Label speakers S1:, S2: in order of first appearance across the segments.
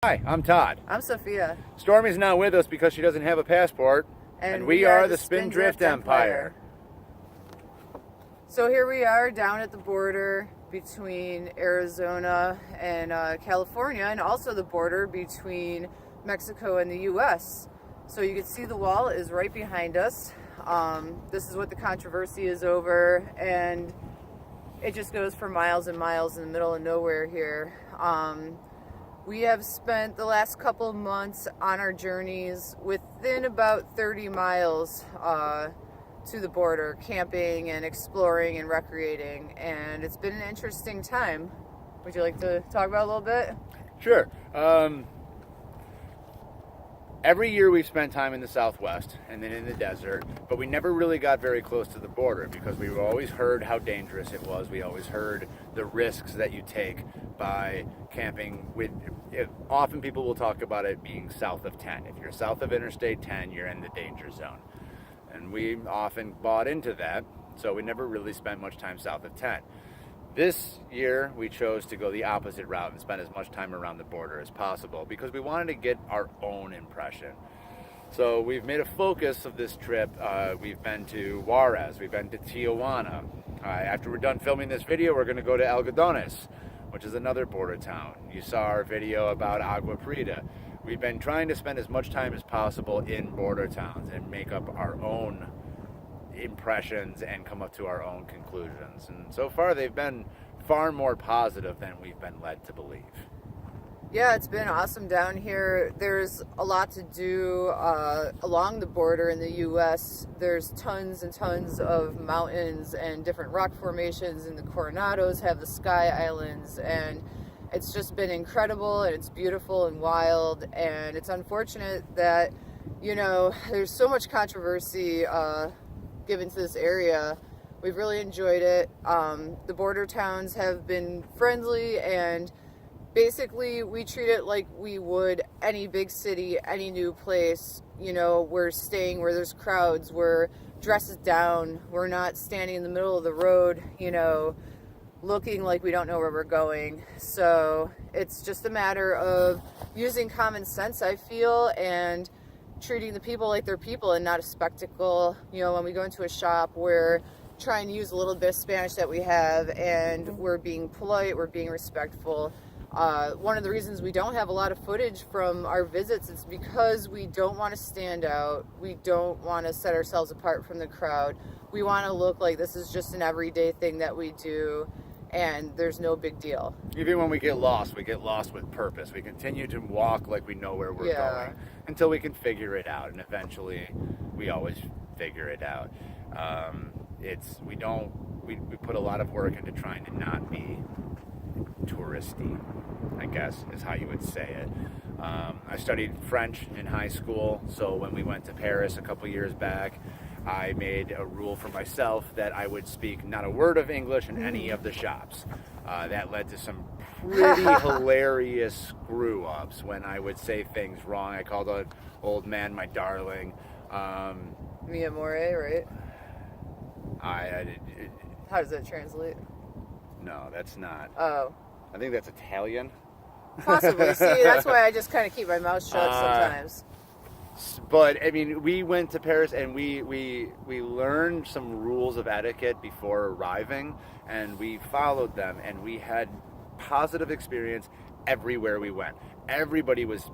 S1: Hi, I'm Todd.
S2: I'm Sophia.
S1: Stormy's not with us because she doesn't have a passport, and we are the Spindrift Empire.
S2: So here we are down at the border between Arizona and California, and also the border between Mexico and the U.S. So you can see the wall is right behind us. This is what the controversy is over, and it just goes for miles and miles in the middle of nowhere here. We have spent the last couple of months on our journeys within about 30 miles to the border, camping and exploring and recreating, and it's been an interesting time. Would you like to talk about it a little bit?
S1: Sure. Every year we've spent time in the Southwest and then in the desert, but we never really got very close to the border because we've always heard how dangerous it was. We always heard the risks that you take by camping often people will talk about it being south of 10. If you're south of Interstate 10, you're in the danger zone. And we often bought into that, so we never really spent much time south of 10. This year, we chose to go the opposite route and spend as much time around the border as possible because we wanted to get our own impression. So we've made a focus of this trip. We've been to Juarez, we've been to Tijuana. After we're done filming this video, we're going to go to Algodones, which is another border town. You saw our video about Agua Prieta. We've been trying to spend as much time as possible in border towns and make up our own impressions and come up to our own conclusions. And so far they've been far more positive than we've been led to believe.
S2: Yeah, it's been awesome down here. There's a lot to do along the border in the U.S. There's tons and tons of mountains and different rock formations, and the Coronados have the Sky Islands, and it's just been incredible, and it's beautiful and wild, and it's unfortunate that, you know, there's so much controversy given to this area. We've really enjoyed it. The border towns have been friendly, and basically we treat it like we would any big city, any new place. You know, we're staying where there's crowds, we're dressed down, we're not standing in the middle of the road, you know, looking like we don't know where we're going. So it's just a matter of using common sense, I feel, and treating the people like they're people and not a spectacle. You know, when we go into a shop, we're trying to use a little bit of Spanish that we have, and we're being polite, we're being respectful. One of the reasons we don't have a lot of footage from our visits is because we don't want to stand out. We don't want to set ourselves apart from the crowd. We want to look like this is just an everyday thing that we do, and there's no big deal.
S1: Even when we get lost with purpose. We continue to walk like we know where we're going until we can figure it out, and eventually we always figure it out. We put a lot of work into trying to not be touristy, I guess is how you would say it. I studied French in high school, so when we went to Paris a couple years back, I made a rule for myself that I would speak not a word of English in any of the shops. That led to some pretty hilarious screw-ups when I would say things wrong. I called an old man my darling.
S2: Mi amore, right? How does that translate?
S1: No, that's not.
S2: Oh.
S1: I think that's Italian.
S2: Possibly. See, that's why I just kind of keep my mouth shut sometimes.
S1: But I mean, we went to Paris and we learned some rules of etiquette before arriving, and we followed them, and we had positive experience everywhere we went. Everybody was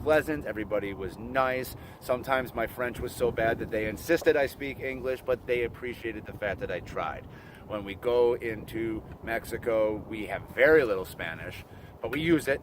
S1: pleasant, everybody was nice. Sometimes my French was so bad that they insisted I speak English, but they appreciated the fact that I tried. When we go into Mexico, we have very little Spanish, but we use it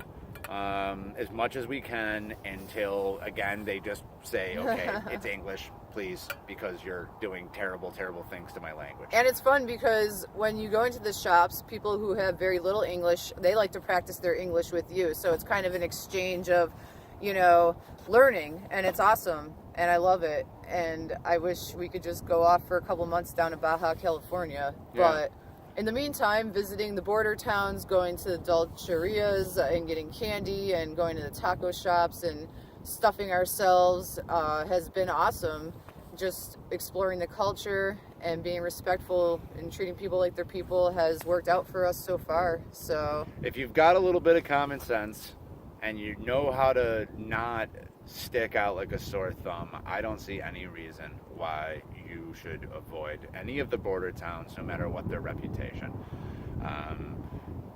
S1: as much as we can until, again, they just say, okay, it's English, please, because you're doing terrible, terrible things to my language.
S2: And it's fun because when you go into the shops, people who have very little English, they like to practice their English with you. So it's kind of an exchange of, you know, learning, and it's awesome, and I love it. And I wish we could just go off for a couple months down to Baja California.
S1: Yeah.
S2: But in the meantime, visiting the border towns, going to the dulcerias and getting candy, and going to the taco shops and stuffing ourselves has been awesome. Just exploring the culture and being respectful and treating people like they're people has worked out for us so far. So
S1: if you've got a little bit of common sense, and you know how to not stick out like a sore thumb, I don't see any reason why you should avoid any of the border towns, no matter what their reputation.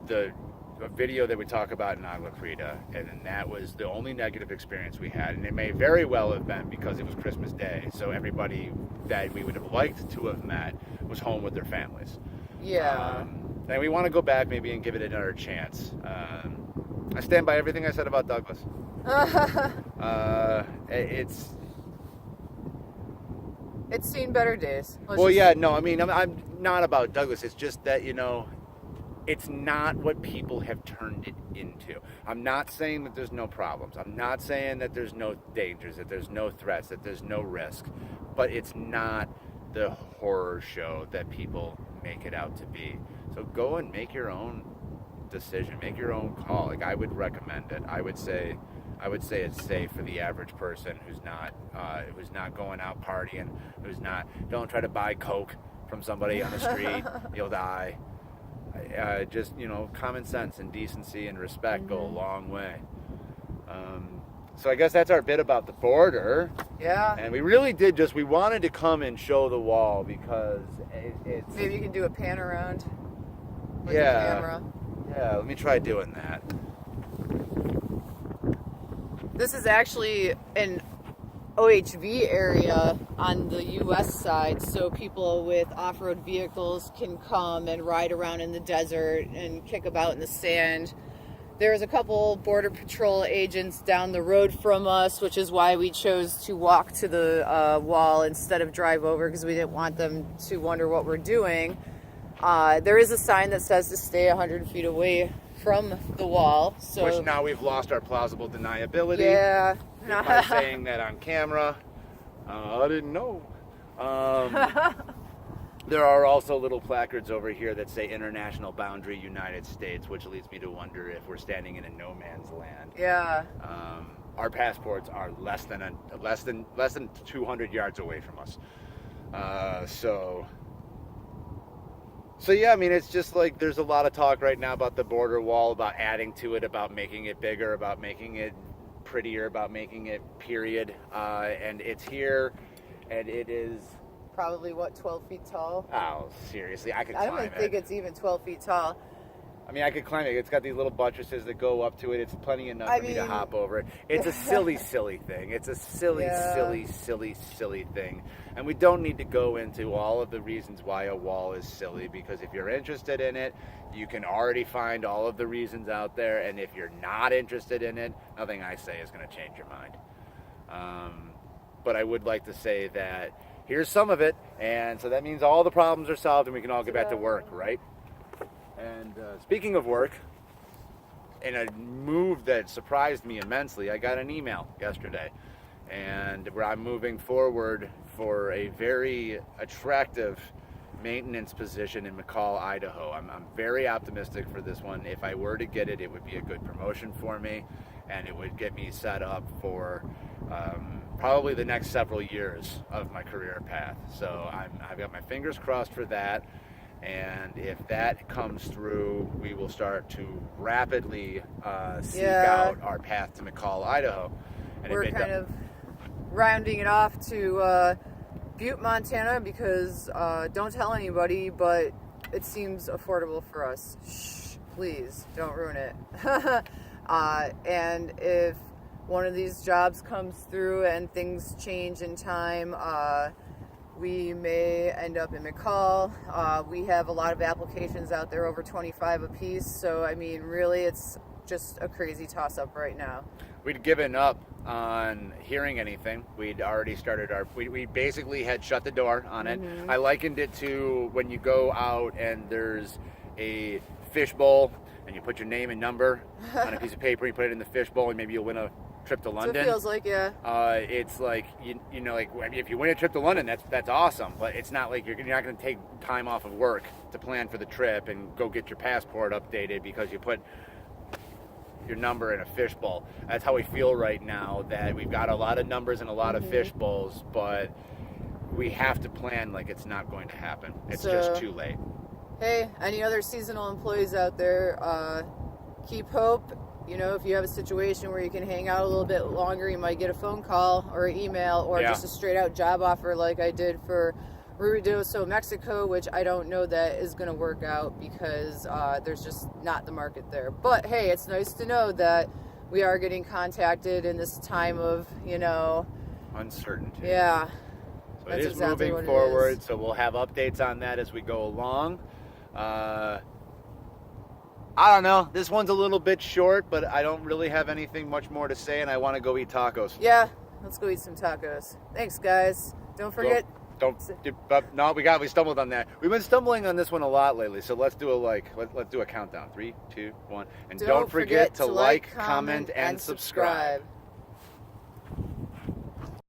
S1: The video that we talk about in Agua Prieta, and that was the only negative experience we had, and it may very well have been because it was Christmas Day, so everybody that we would have liked to have met was home with their families.
S2: Yeah.
S1: And we want to go back maybe and give it another chance. I stand by everything I said about Douglas.
S2: It's seen better days.
S1: I'm not about Douglas. It's just that, it's not what people have turned it into. I'm not saying that there's no problems. I'm not saying that there's no dangers, that there's no threats, that there's no risk. But it's not the horror show that people make it out to be. So go and make your own decision, make your own call. Like, I would recommend it. I would say it's safe for the average person who's not going out partying, don't try to buy Coke from somebody on the street. You'll die. Just, common sense and decency and respect go a long way. So I guess that's our bit about the border.
S2: Yeah.
S1: And we really we wanted to come and show the wall because it's...
S2: Maybe you can do a pan around with the
S1: Yeah.
S2: camera.
S1: Yeah, let me try doing that.
S2: This is actually an OHV area on the U.S. side, so people with off-road vehicles can come and ride around in the desert and kick about in the sand. There's a couple Border Patrol agents down the road from us, which is why we chose to walk to the wall instead of drive over, because we didn't want them to wonder what we're doing. There is a sign that says to stay 100 feet away from the wall. So,
S1: which now we've lost our plausible deniability.
S2: Yeah.
S1: By saying that on camera. I didn't know. There are also little placards over here that say International Boundary United States, which leads me to wonder if we're standing in a no man's land.
S2: Yeah.
S1: Our passports are less than 200 yards away from us. So yeah, I mean, it's just like there's a lot of talk right now about the border wall, about adding to it, about making it bigger, about making it prettier, about making it period. And it's here, and it is
S2: Probably, 12 feet tall?
S1: Oh, seriously, I could
S2: I
S1: climb it.
S2: don't think it's even 12 feet tall.
S1: I mean, I could climb it. It's got these little buttresses that go up to it. It's plenty enough for me to hop over it. It's a silly thing. It's a silly thing. And we don't need to go into all of the reasons why a wall is silly, because if you're interested in it, you can already find all of the reasons out there. And if you're not interested in it, nothing I say is going to change your mind. But I would like to say that here's some of it, and so that means all the problems are solved and we can all get back to work, right? And speaking of work, in a move that surprised me immensely, I got an email yesterday, and where I'm moving forward for a very attractive maintenance position in McCall, Idaho. I'm very optimistic for this one. If I were to get it, it would be a good promotion for me, and it would get me set up for probably the next several years of my career path. So I've got my fingers crossed for that. And if that comes through, we will start to rapidly seek out our path to McCall, Idaho. And
S2: we're kind of rounding it off to Butte, Montana, because don't tell anybody, but it seems affordable for us. Shh, please, don't ruin it. And if one of these jobs comes through and things change in time, we may end up in McCall. We have a lot of applications out there, over 25 apiece. So, I mean, really, it's just a crazy toss-up right now.
S1: We'd given up on hearing anything. We'd already started we basically had shut the door on it.
S2: Mm-hmm.
S1: I likened it to when you go out and there's a fishbowl and you put your name and number on a piece of paper, you put it in the fishbowl, and maybe you'll win a trip to London.
S2: So it feels like, yeah.
S1: It's like you know, like if you win a trip to London, that's awesome. But it's not like you're not going to take time off of work to plan for the trip and go get your passport updated because you put your number in a fishbowl. That's how we feel right now. That we've got a lot of numbers and a lot of fishbowls, but we have to plan like it's not going to happen. It's just too late.
S2: Hey, any other seasonal employees out there? Keep hope you know, if you have a situation where you can hang out a little bit longer, you might get a phone call or an email or just a straight out job offer like I did for Ruidoso, Mexico, which I don't know that is going to work out because there's just not the market there. But hey, it's nice to know that we are getting contacted in this time of, you know,
S1: uncertainty.
S2: Yeah.
S1: So it is moving forward, so we'll have updates on that as we go along. I don't know. This one's a little bit short, but I don't really have anything much more to say, and I want to go eat tacos.
S2: Yeah, let's go eat some tacos. Thanks, guys. Don't forget.
S1: No, we stumbled on that. We've been stumbling on this one a lot lately, so let's do let's do a countdown. 3, 2, 1, and don't forget to like, comment, and subscribe.